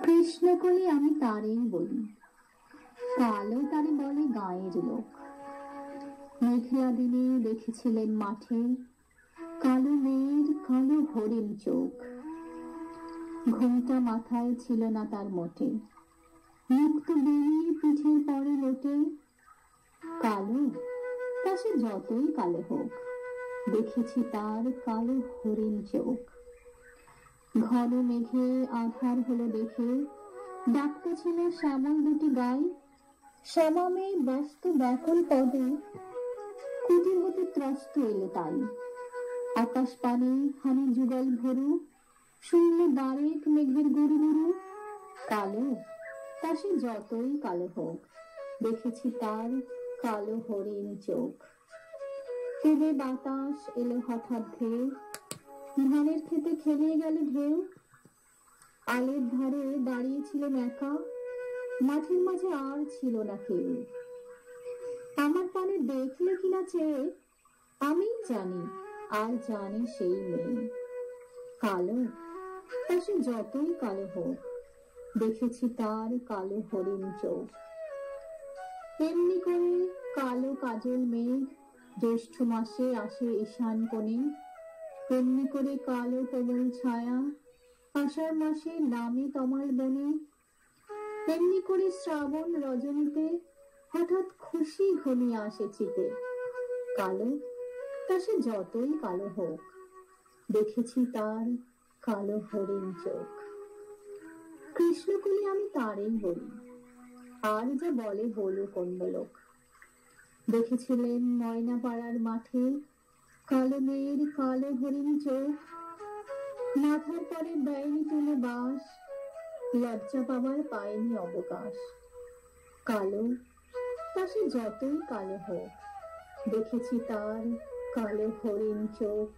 কৃষ্ণকলি আমি তারেই বলি, কালো তারে বলে গাঁয়ের লোক। মেঘলা দিনে দেখেছিলেন মাঠে কালো মেয়ের কালো হরিণ চোখ। ঘুমটা মাথায় ছিল না তার মোটে, মুক্ত বেরিয়ে পিঠের পরে লোটে। কালো তা সে যতই কালো হোক, দেখেছি তার কালো হরিণ চোখ। ঘন মেঘে আধার হলো দেখে ডাকতেছিল শ্যামল দুটি গাই। শ্যামামে ব্যস্ত ব্যাকুল পদে কুটির হতে ত্রস্ত এলো তাই। আকাশ পানে হানি যুগল ভরু, শুনলে বারেক মেঘের গুরু গুরু। কালো তা সে যতই কালো হোক, দেখেছি তার কালো হরিণ চোখ। পূবে বাতাস এলো হঠাৎ ধেয়ে, ধানের খেতে খেলিয়ে গেল ঢেউ। আলের ধারে দাঁড়িয়েছিলেন একা, মাঠের মাঝে আর ছিল না কেউ। আমার পানে দেখলে কিনা চেয়ে, আমি জানি আর জানে সেই মেয়ে। কালো তা সে যতই কালো হোক, দেখেছি তার কালো হরিণ চোখ। এমনি করে কালো কাজল মেঘ জ্যৈষ্ঠ মাসে আসে ঈশান কোণে। এমনি করে কালো কোমল ছায়া আষাঢ় মাসে নামে তমাল বনে। এমনি করে শ্রাবণ রজনীতে হঠাৎ খুশি ঘনিয়ে আসে চিতে। কালো তা সে যতই কালো হোক, দেখেছি তার কালো হরিণ চোখ। কৃষ্ণকলি আমি তারেই বলি, আর যা বলে বলুক অন্য লোক। দেখেছিলেন ময়না পাড়ার মাঠে কালো মেয়ের কালো হরিণ চোখ। মাথার পরে দেয়নি তুলে বাস, লজ্জা পাবার পায়নি অবকাশ। কালো তা সে যতই কালো হোক, দেখেছি তার কালো হরিণ চোখ।